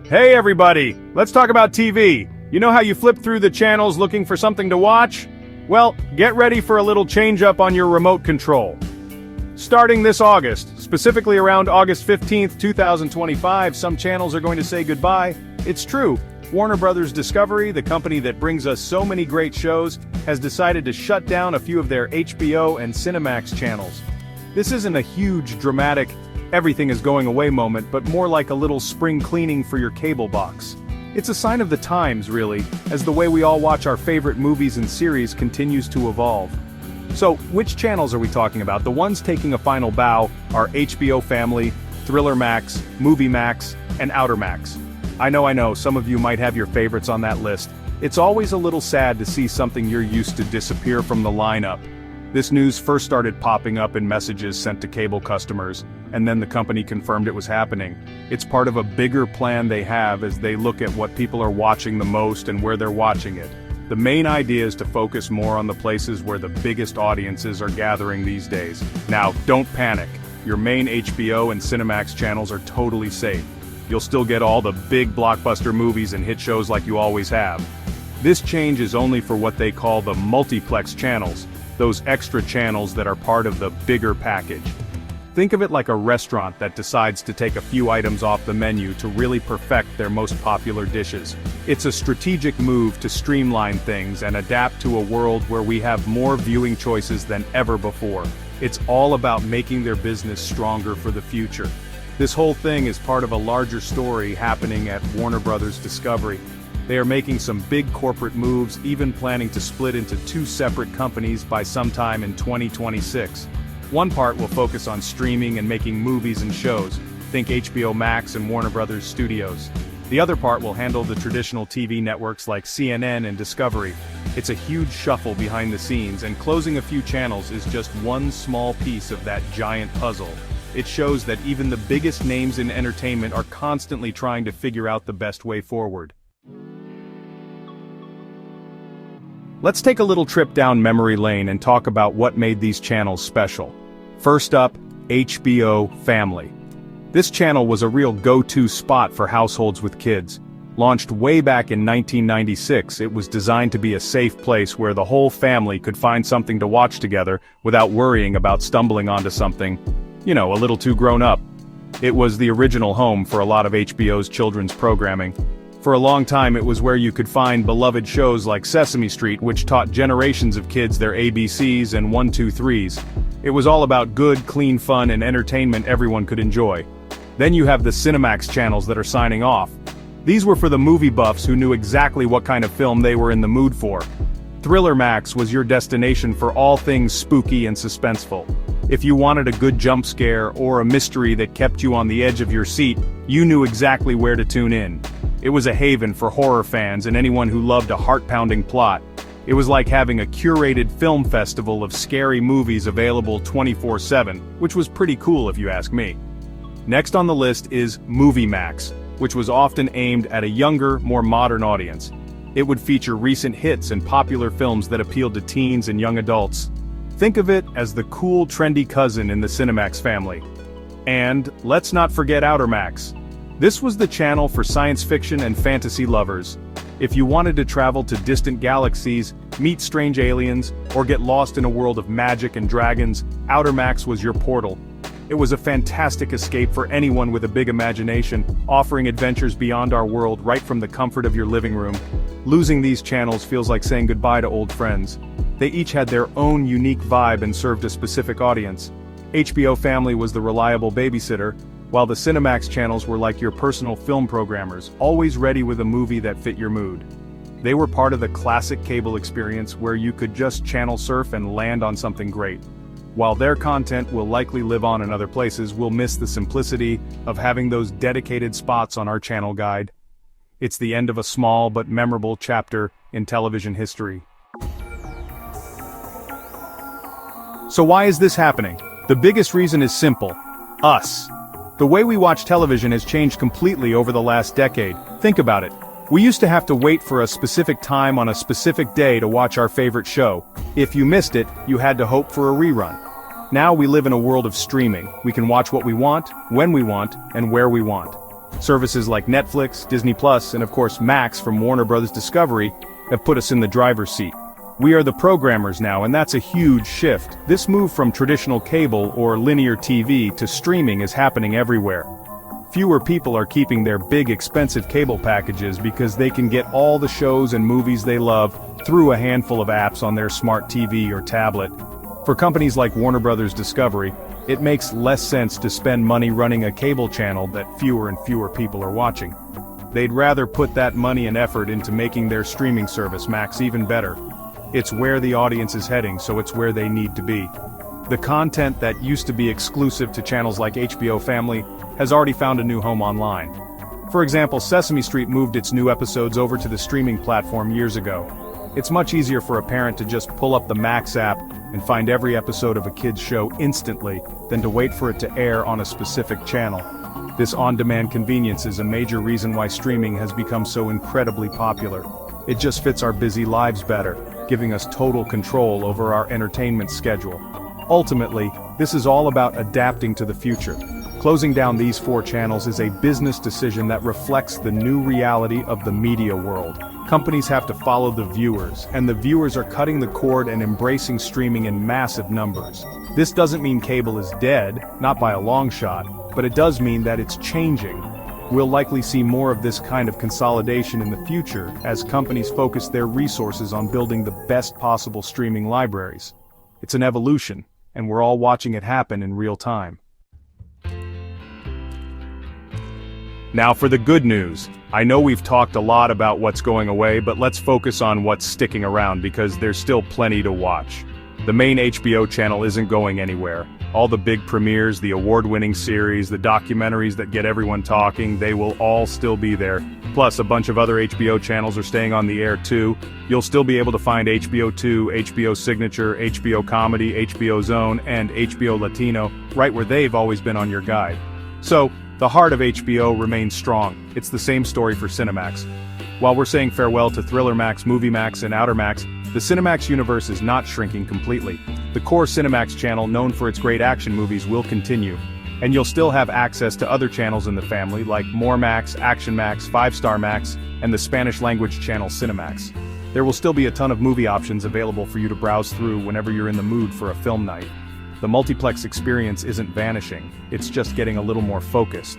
Hey everybody, let's talk about TV. You know how you flip through the channels looking for something to watch? Well, get ready for a little change up on your remote control. Starting this August, specifically around August 15th, 2025, some channels are going to say goodbye. It's true. Warner Brothers Discovery, the company that brings us so many great shows, has decided to shut down a few of their HBO and Cinemax channels. This isn't a huge, dramatic, everything is going away moment, but more like a little spring cleaning for your cable box. It's a sign of the times, really, as the way we all watch our favorite movies and series continues to evolve. So, which channels are we talking about? The ones taking a final bow are HBO Family, Thriller Max, Movie Max, and Outer Max. I know, some of you might have your favorites on that list. It's always a little sad to see something you're used to disappear from the lineup. This news first started popping up in messages sent to cable customers, and then the company confirmed it was happening. It's part of a bigger plan they have as they look at what people are watching the most and where they're watching it. The main idea is to focus more on the places where the biggest audiences are gathering these days. Now, don't panic. Your main HBO and Cinemax channels are totally safe. You'll still get all the big blockbuster movies and hit shows like you always have. This change is only for what they call the multiplex channels, those extra channels that are part of the bigger package. Think of it like a restaurant that decides to take a few items off the menu to really perfect their most popular dishes. It's a strategic move to streamline things and adapt to a world where we have more viewing choices than ever before. It's all about making their business stronger for the future. This whole thing is part of a larger story happening at Warner Brothers Discovery. They are making some big corporate moves, even planning to split into two separate companies by sometime in 2026. One part will focus on streaming and making movies and shows, think HBO Max and Warner Brothers Studios. The other part will handle the traditional TV networks like CNN and Discovery. It's a huge shuffle behind the scenes, and closing a few channels is just one small piece of that giant puzzle. It shows that even the biggest names in entertainment are constantly trying to figure out the best way forward. Let's take a little trip down memory lane and talk about what made these channels special. First up, HBO Family. This channel was a real go-to spot for households with kids. Launched way back in 1996, it was designed to be a safe place where the whole family could find something to watch together without worrying about stumbling onto something, a little too grown up. It was the original home for a lot of HBO's children's programming. For a long time it was where you could find beloved shows like Sesame Street, which taught generations of kids their ABCs and 1, 2, 3s. It was all about good, clean fun and entertainment everyone could enjoy. Then you have the Cinemax channels that are signing off. These were for the movie buffs who knew exactly what kind of film they were in the mood for. Thriller Max was your destination for all things spooky and suspenseful. If you wanted a good jump scare or a mystery that kept you on the edge of your seat, you knew exactly where to tune in. It was a haven for horror fans and anyone who loved a heart-pounding plot. It was like having a curated film festival of scary movies available 24/7, which was pretty cool if you ask me. Next on the list is Movie Max, which was often aimed at a younger, more modern audience. It would feature recent hits and popular films that appealed to teens and young adults. Think of it as the cool, trendy cousin in the Cinemax family. And let's not forget Outer Max. This was the channel for science fiction and fantasy lovers. If you wanted to travel to distant galaxies, meet strange aliens, or get lost in a world of magic and dragons, Outer Max was your portal. It was a fantastic escape for anyone with a big imagination, offering adventures beyond our world right from the comfort of your living room. Losing these channels feels like saying goodbye to old friends. They each had their own unique vibe and served a specific audience. HBO Family was the reliable babysitter, while the Cinemax channels were like your personal film programmers, always ready with a movie that fit your mood. They were part of the classic cable experience where you could just channel surf and land on something great. While their content will likely live on in other places, we'll miss the simplicity of having those dedicated spots on our channel guide. It's the end of a small but memorable chapter in television history. So why is this happening? The biggest reason is simple: us. The way we watch television has changed completely over the last decade. Think about it. We used to have to wait for a specific time on a specific day to watch our favorite show. If you missed it, you had to hope for a rerun. Now we live in a world of streaming. We can watch what we want, when we want, and where we want. Services like Netflix, Disney Plus, and of course Max from Warner Bros. Discovery have put us in the driver's seat. We are the programmers now, and that's a huge shift. This move from traditional cable or linear TV to streaming is happening everywhere. Fewer people are keeping their big expensive cable packages because they can get all the shows and movies they love through a handful of apps on their smart TV or tablet. For companies like Warner Bros. Discovery, it makes less sense to spend money running a cable channel that fewer and fewer people are watching. They'd rather put that money and effort into making their streaming service Max even better. It's where the audience is heading, so it's where they need to be. The content that used to be exclusive to channels like HBO Family has already found a new home online. For example, Sesame Street moved its new episodes over to the streaming platform years ago. It's much easier for a parent to just pull up the Max app and find every episode of a kid's show instantly than to wait for it to air on a specific channel. This on-demand convenience is a major reason why streaming has become so incredibly popular. It just fits our busy lives better, giving us total control over our entertainment schedule. Ultimately, this is all about adapting to the future. Closing down these 4 channels is a business decision that reflects the new reality of the media world. Companies have to follow the viewers, and the viewers are cutting the cord and embracing streaming in massive numbers. This doesn't mean cable is dead, not by a long shot, but it does mean that it's changing. We'll likely see more of this kind of consolidation in the future as companies focus their resources on building the best possible streaming libraries. It's an evolution, and we're all watching it happen in real time. Now for the good news. I know we've talked a lot about what's going away, but let's focus on what's sticking around because there's still plenty to watch. The main HBO channel isn't going anywhere. All the big premieres, the award-winning series, the documentaries that get everyone talking, they will all still be there. Plus, a bunch of other HBO channels are staying on the air too. You'll still be able to find HBO 2, HBO Signature, HBO Comedy, HBO Zone, and HBO Latino right where they've always been on your guide. So, the heart of HBO remains strong. It's the same story for Cinemax. While we're saying farewell to Thriller Max, Movie Max, and Outer Max, the Cinemax universe is not shrinking completely. The core Cinemax channel, known for its great action movies, will continue. And you'll still have access to other channels in the family like More Max, Action Max, 5-Star Max, and the Spanish-language channel Cinemax. There will still be a ton of movie options available for you to browse through whenever you're in the mood for a film night. The multiplex experience isn't vanishing, it's just getting a little more focused.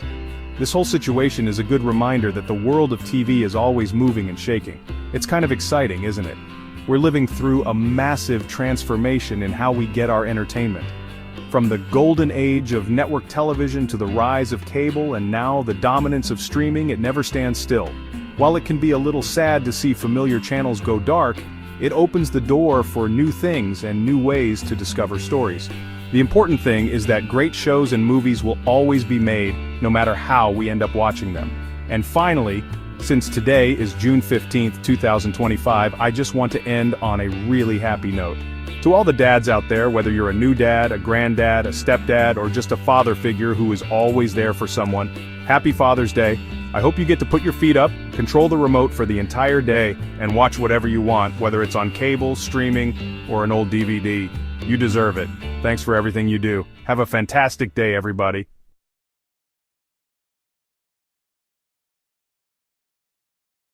This whole situation is a good reminder that the world of TV is always moving and shaking. It's kind of exciting, isn't it? We're living through a massive transformation in how we get our entertainment. From the golden age of network television to the rise of cable and now the dominance of streaming, it never stands still. While it can be a little sad to see familiar channels go dark, it opens the door for new things and new ways to discover stories. The important thing is that great shows and movies will always be made, no matter how we end up watching them. And finally, since today is June 15th, 2025, I just want to end on a really happy note. To all the dads out there, whether you're a new dad, a granddad, a stepdad, or just a father figure who is always there for someone, happy Father's Day. I hope you get to put your feet up, control the remote for the entire day, and watch whatever you want, whether it's on cable, streaming, or an old DVD. You deserve it. Thanks for everything you do. Have a fantastic day, everybody.